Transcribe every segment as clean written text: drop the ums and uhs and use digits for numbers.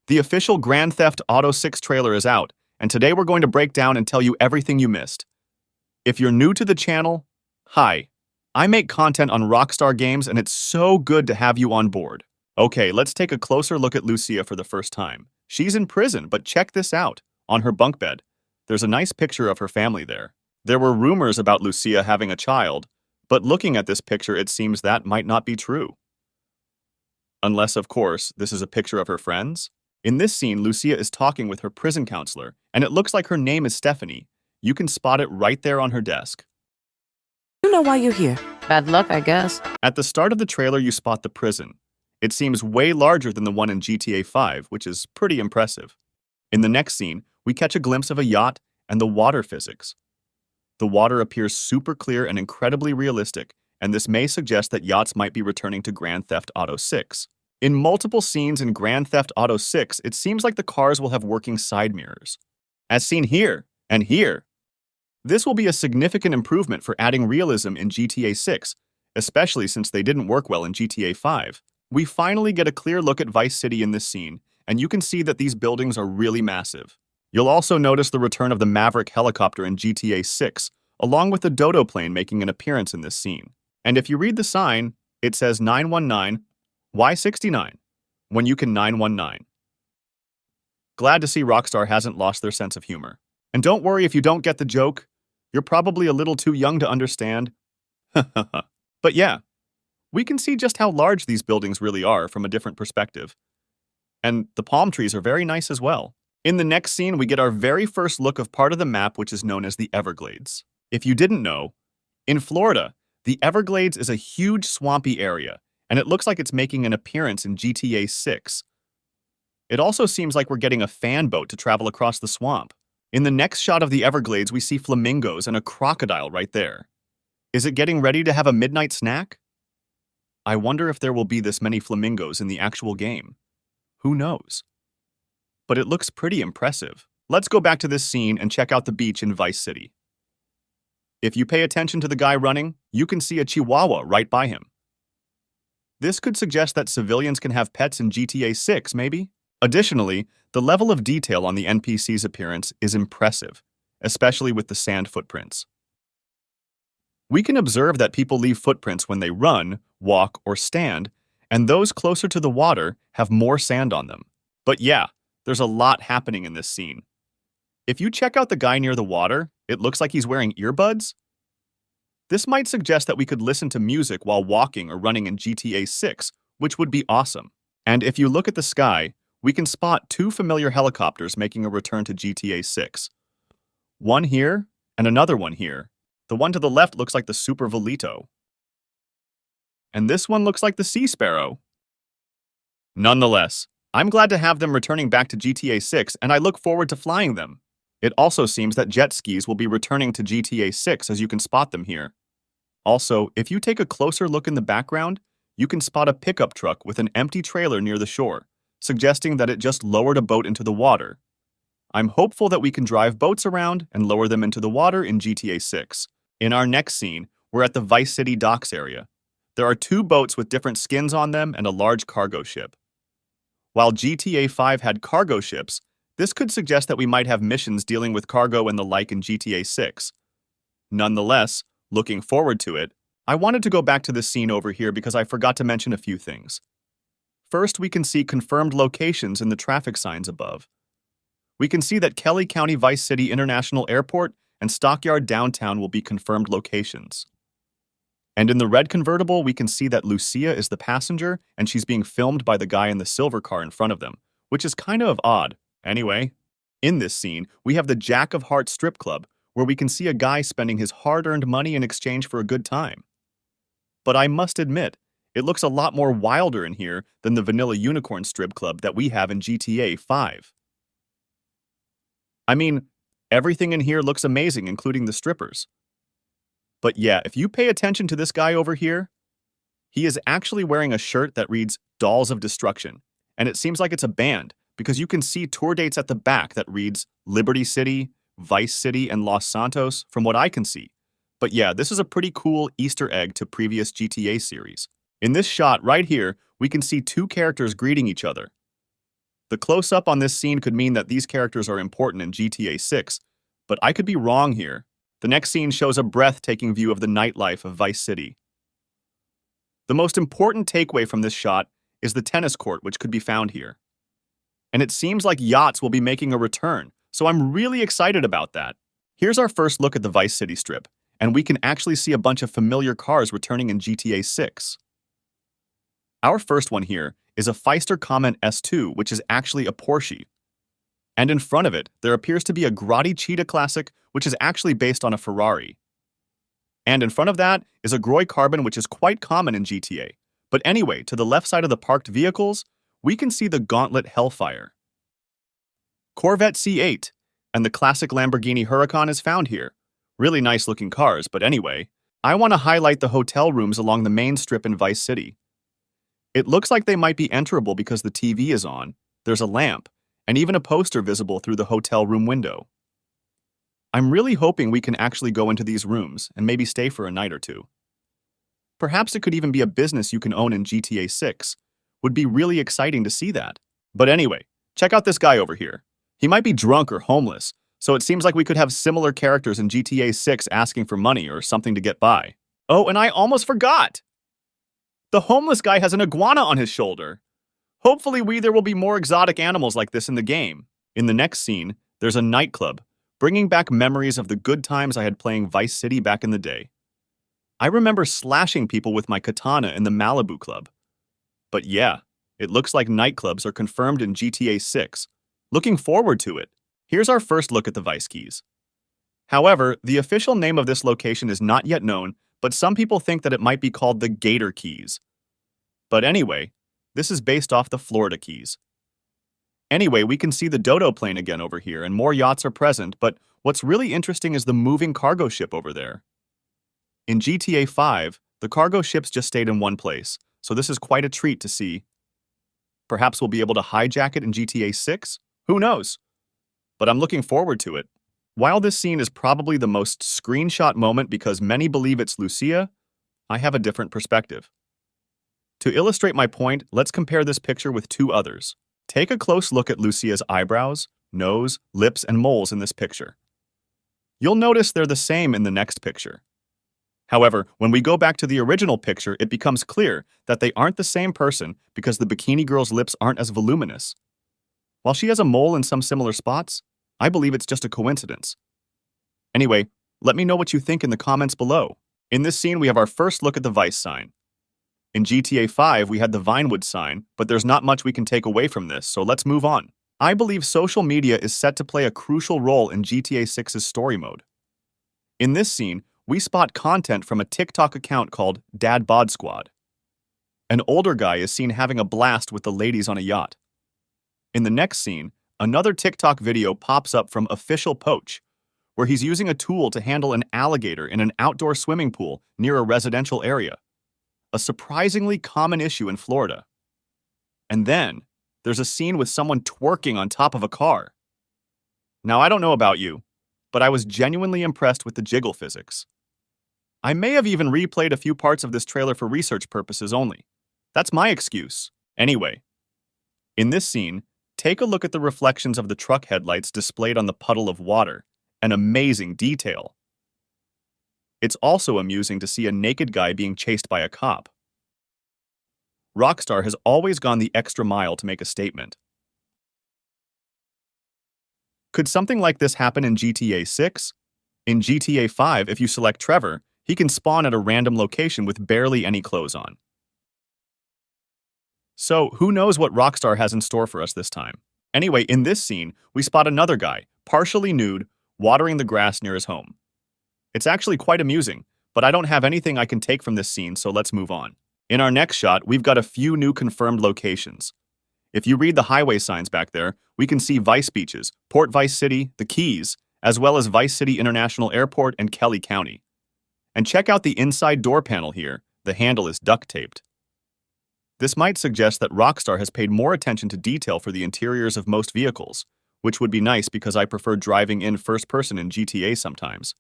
The official Grand Theft Auto 6 trailer is out, and today we're going to break down and tell you everything you missed. If you're new to the channel, hi. I make content on Rockstar Games, and it's so good to have you on board. Okay, let's take a closer look at Lucia for the first time. She's in prison, but check this out. On her bunk bed, there's a nice picture of her family there. There were rumors about Lucia having a child, but looking at this picture, it seems that might not be true. Unless, of course, this is a picture of her friends. In this scene, Lucia is talking with her prison counselor, and it looks like her name is Stephanie. You can spot it right there on her desk. You know why you're here. Bad luck, I guess. At the start of the trailer, you spot the prison. It seems way larger than the one in GTA 5, which is pretty impressive. In the next scene, we catch a glimpse of a yacht and the water physics. The water appears super clear and incredibly realistic, and this may suggest that yachts might be returning to Grand Theft Auto 6. In multiple scenes in Grand Theft Auto 6, it seems like the cars will have working side mirrors. As seen here and here. This will be a significant improvement for adding realism in GTA 6, especially since they didn't work well in GTA 5. We finally get a clear look at Vice City in this scene, and you can see that these buildings are really massive. You'll also notice the return of the Maverick helicopter in GTA 6, along with the Dodo plane making an appearance in this scene. And if you read the sign, it says 919, why 69, when you can 919. Glad to see Rockstar hasn't lost their sense of humor. And don't worry if you don't get the joke, you're probably a little too young to understand. But yeah, we can see just how large these buildings really are from a different perspective. And the palm trees are very nice as well. In the next scene, we get our very first look of part of the map which is known as the Everglades. If you didn't know, in Florida, the Everglades is a huge swampy area, and it looks like it's making an appearance in GTA 6. It also seems like we're getting a fan boat to travel across the swamp. In the next shot of the Everglades, we see flamingos and a crocodile right there. Is it getting ready to have a midnight snack? I wonder if there will be this many flamingos in the actual game. Who knows? But it looks pretty impressive. Let's go back to this scene and check out the beach in Vice City. If you pay attention to the guy running, you can see a chihuahua right by him. This could suggest that civilians can have pets in GTA 6, maybe? Additionally, the level of detail on the NPC's appearance is impressive, especially with the sand footprints. We can observe that people leave footprints when they run, walk, or stand, and those closer to the water have more sand on them. But yeah, there's a lot happening in this scene. If you check out the guy near the water, it looks like he's wearing earbuds. This might suggest that we could listen to music while walking or running in GTA 6, which would be awesome. And if you look at the sky, we can spot two familiar helicopters making a return to GTA 6. One here, and another one here. The one to the left looks like the Super Velito. And this one looks like the Sea Sparrow. Nonetheless, I'm glad to have them returning back to GTA 6, and I look forward to flying them. It also seems that jet skis will be returning to GTA 6, as you can spot them here. Also, if you take a closer look in the background, you can spot a pickup truck with an empty trailer near the shore, suggesting that it just lowered a boat into the water. I'm hopeful that we can drive boats around and lower them into the water in GTA 6. In our next scene, we're at the Vice City docks area. There are two boats with different skins on them and a large cargo ship. While GTA 5 had cargo ships, this could suggest that we might have missions dealing with cargo and the like in GTA 6. Nonetheless, looking forward to it, I wanted to go back to this scene over here because I forgot to mention a few things. First, we can see confirmed locations in the traffic signs above. We can see that Kelly County Vice City International Airport and Stockyard Downtown will be confirmed locations. And in the red convertible, we can see that Lucia is the passenger and she's being filmed by the guy in the silver car in front of them, which is kind of odd. Anyway, in this scene, we have the Jack of Hearts strip club, where we can see a guy spending his hard-earned money in exchange for a good time. But I must admit, it looks a lot more wilder in here than the Vanilla Unicorn strip club that we have in GTA 5. I mean, everything in here looks amazing, including the strippers. But yeah, if you pay attention to this guy over here, he is actually wearing a shirt that reads Dolls of Destruction, and it seems like it's a band, because you can see tour dates at the back that reads Liberty City, Vice City, and Los Santos, from what I can see. But yeah, this is a pretty cool Easter egg to previous GTA series. In this shot right here, we can see two characters greeting each other. The close-up on this scene could mean that these characters are important in GTA 6, but I could be wrong here. The next scene shows a breathtaking view of the nightlife of Vice City. The most important takeaway from this shot is the tennis court, which could be found here. And it seems like yachts will be making a return, so I'm really excited about that. Here's our first look at the Vice City Strip, and we can actually see a bunch of familiar cars returning in GTA 6. Our first one here is a Pfister Comment S2, which is actually a Porsche. And in front of it, there appears to be a Grotti Cheetah Classic, which is actually based on a Ferrari. And in front of that is a Groy Carbon, which is quite common in GTA. But anyway, to the left side of the parked vehicles, we can see the Gauntlet Hellfire. Corvette C8 and the classic Lamborghini Huracan is found here. Really nice looking cars, but anyway, I want to highlight the hotel rooms along the main strip in Vice City. It looks like they might be enterable because the TV is on, there's a lamp, and even a poster visible through the hotel room window. I'm really hoping we can actually go into these rooms and maybe stay for a night or two. Perhaps it could even be a business you can own in GTA 6. Would be really exciting to see that. But anyway, check out this guy over here. He might be drunk or homeless, so it seems like we could have similar characters in GTA 6 asking for money or something to get by. Oh, and I almost forgot! The homeless guy has an iguana on his shoulder. Hopefully there will be more exotic animals like this in the game. In the next scene, there's a nightclub, bringing back memories of the good times I had playing Vice City back in the day. I remember slashing people with my katana in the Malibu Club. But yeah, it looks like nightclubs are confirmed in GTA 6. Looking forward to it. Here's our first look at the Vice Keys. However, the official name of this location is not yet known, but some people think that it might be called the Gator Keys. But anyway, this is based off the Florida Keys. Anyway, we can see the Dodo plane again over here, and more yachts are present, but what's really interesting is the moving cargo ship over there. In GTA 5, the cargo ships just stayed in one place, so this is quite a treat to see. Perhaps we'll be able to hijack it in GTA 6? Who knows? But I'm looking forward to it. While this scene is probably the most screenshot moment because many believe it's Lucia, I have a different perspective. To illustrate my point, let's compare this picture with two others. Take a close look at Lucia's eyebrows, nose, lips, and moles in this picture. You'll notice they're the same in the next picture. However, when we go back to the original picture, it becomes clear that they aren't the same person because the bikini girl's lips aren't as voluminous. While she has a mole in some similar spots, I believe it's just a coincidence. Anyway, let me know what you think in the comments below. In this scene, we have our first look at the Vice sign. In GTA 5, we had the Vinewood sign, but there's not much we can take away from this, so let's move on. I believe social media is set to play a crucial role in GTA 6's story mode. In this scene, we spot content from a TikTok account called Dad Bod Squad. An older guy is seen having a blast with the ladies on a yacht. In the next scene, another TikTok video pops up from Official Poach, where he's using a tool to handle an alligator in an outdoor swimming pool near a residential area, a surprisingly common issue in Florida. And then, there's a scene with someone twerking on top of a car. Now, I don't know about you, but I was genuinely impressed with the jiggle physics. I may have even replayed a few parts of this trailer for research purposes only. That's my excuse. Anyway, in this scene, take a look at the reflections of the truck headlights displayed on the puddle of water. An amazing detail. It's also amusing to see a naked guy being chased by a cop. Rockstar has always gone the extra mile to make a statement. Could something like this happen in GTA 6? In GTA 5, if you select Trevor, he can spawn at a random location with barely any clothes on. So, who knows what Rockstar has in store for us this time? Anyway, in this scene, we spot another guy, partially nude, watering the grass near his home. It's actually quite amusing, but I don't have anything I can take from this scene, so let's move on. In our next shot, we've got a few new confirmed locations. If you read the highway signs back there, we can see Vice Beaches, Port Vice City, the Keys, as well as Vice City International Airport and Kelly County. And check out the inside door panel here. The handle is duct taped. This might suggest that Rockstar has paid more attention to detail for the interiors of most vehicles, which would be nice because I prefer driving in first person in GTA sometimes.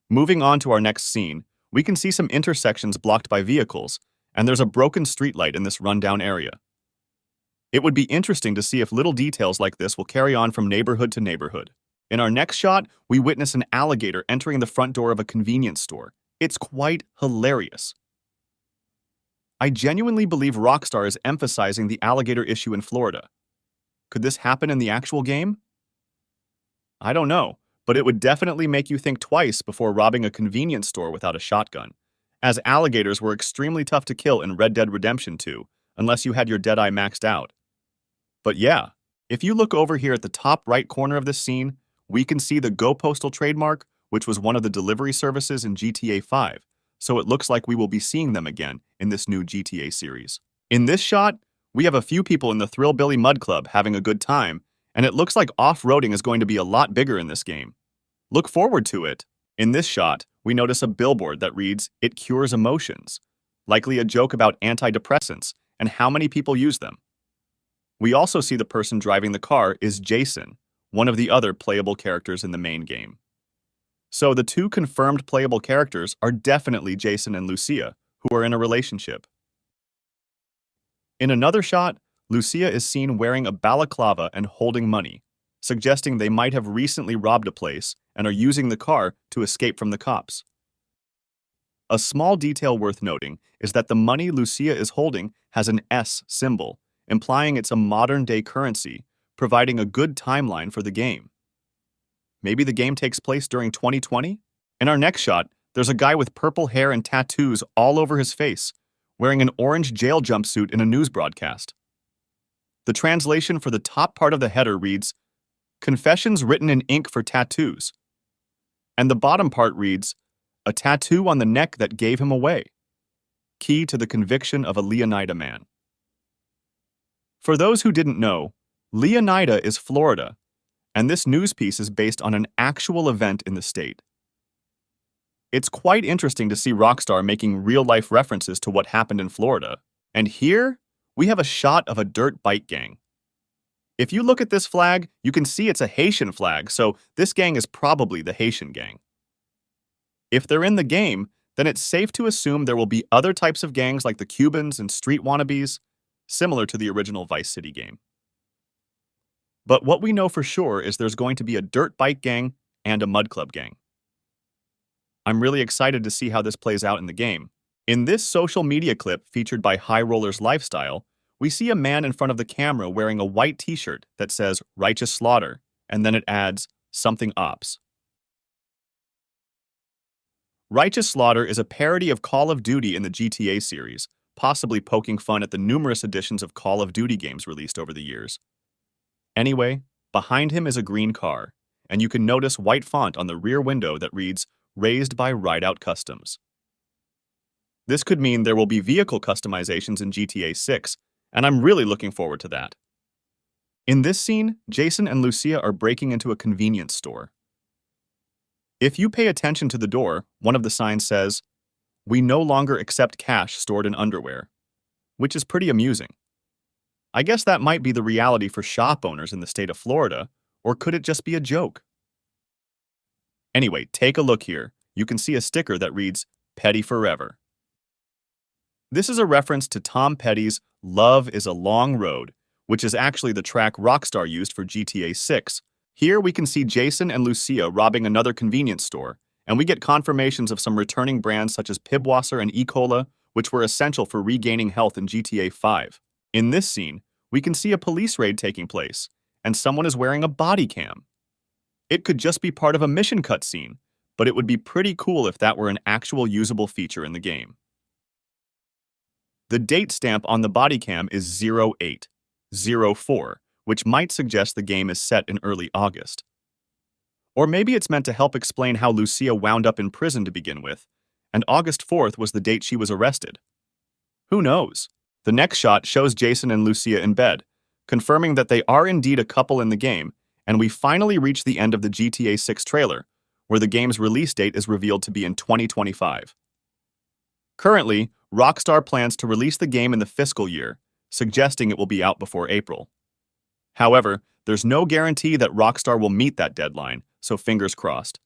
Moving on to our next scene, we can see some intersections blocked by vehicles, and there's a broken streetlight in this rundown area. It would be interesting to see if little details like this will carry on from neighborhood to neighborhood. In our next shot, we witness an alligator entering the front door of a convenience store. It's quite hilarious. I genuinely believe Rockstar is emphasizing the alligator issue in Florida. Could this happen in the actual game? I don't know, but it would definitely make you think twice before robbing a convenience store without a shotgun, as alligators were extremely tough to kill in Red Dead Redemption 2, unless you had your Deadeye maxed out. But yeah, if you look over here at the top right corner of this scene, we can see the Go Postal trademark, which was one of the delivery services in GTA 5, so it looks like we will be seeing them again in this new GTA series. In this shot, we have a few people in the Thrillbilly Mud Club having a good time, and it looks like off-roading is going to be a lot bigger in this game. Look forward to it. In this shot, we notice a billboard that reads, "It cures emotions," likely a joke about antidepressants and how many people use them. We also see the person driving the car is Jason, one of the other playable characters in the main game. So the two confirmed playable characters are definitely Jason and Lucia, who are in a relationship. In another shot, Lucia is seen wearing a balaclava and holding money, suggesting they might have recently robbed a place and are using the car to escape from the cops. A small detail worth noting is that the money Lucia is holding has an S symbol, implying it's a modern-day currency, providing a good timeline for the game. Maybe the game takes place during 2020? In our next shot, there's a guy with purple hair and tattoos all over his face, wearing an orange jail jumpsuit in a news broadcast. The translation for the top part of the header reads, "Confessions written in ink for tattoos." And the bottom part reads, "A tattoo on the neck that gave him away. Key to the conviction of a Leonida man." For those who didn't know, Leonida is Florida, and this news piece is based on an actual event in the state. It's quite interesting to see Rockstar making real-life references to what happened in Florida. And here, we have a shot of a dirt bike gang. If you look at this flag, you can see it's a Haitian flag, so this gang is probably the Haitian gang. If they're in the game, then it's safe to assume there will be other types of gangs like the Cubans and street wannabes, similar to the original Vice City game. But what we know for sure is there's going to be a dirt bike gang and a mud club gang. I'm really excited to see how this plays out in the game. In this social media clip featured by High Rollers Lifestyle, we see a man in front of the camera wearing a white t-shirt that says Righteous Slaughter, and then it adds something ops. Righteous Slaughter is a parody of Call of Duty in the GTA series, possibly poking fun at the numerous editions of Call of Duty games released over the years. Anyway, behind him is a green car, and you can notice white font on the rear window that reads, "Raised by Rideout Customs." This could mean there will be vehicle customizations in GTA 6, and I'm really looking forward to that. In this scene, Jason and Lucia are breaking into a convenience store. If you pay attention to the door, one of the signs says, "We no longer accept cash stored in underwear," which is pretty amusing. I guess that might be the reality for shop owners in the state of Florida, or could it just be a joke? Anyway, take a look here. You can see a sticker that reads, "Petty Forever." This is a reference to Tom Petty's "Love is a Long Road," which is actually the track Rockstar used for GTA 6. Here we can see Jason and Lucia robbing another convenience store, and we get confirmations of some returning brands such as Pibwasser and E-Cola, which were essential for regaining health in GTA 5. In this scene, we can see a police raid taking place, and someone is wearing a body cam. It could just be part of a mission cutscene, but it would be pretty cool if that were an actual usable feature in the game. The date stamp on the body cam is 0804, which might suggest the game is set in early August. Or maybe it's meant to help explain how Lucia wound up in prison to begin with, and August 4th was the date she was arrested. Who knows? The next shot shows Jason and Lucia in bed, confirming that they are indeed a couple in the game, and we finally reach the end of the GTA 6 trailer, where the game's release date is revealed to be in 2025. Currently, Rockstar plans to release the game in the fiscal year, suggesting it will be out before April. However, there's no guarantee that Rockstar will meet that deadline, so fingers crossed.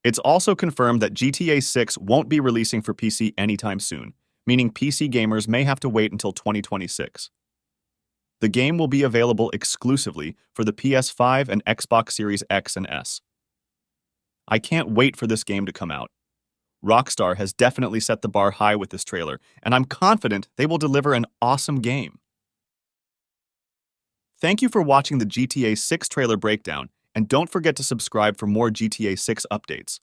It's also confirmed that GTA 6 won't be releasing for PC anytime soon, meaning PC gamers may have to wait until 2026. The game will be available exclusively for the PS5 and Xbox Series X and S. I can't wait for this game to come out. Rockstar has definitely set the bar high with this trailer, and I'm confident they will deliver an awesome game. Thank you for watching the GTA 6 trailer breakdown, and don't forget to subscribe for more GTA 6 updates.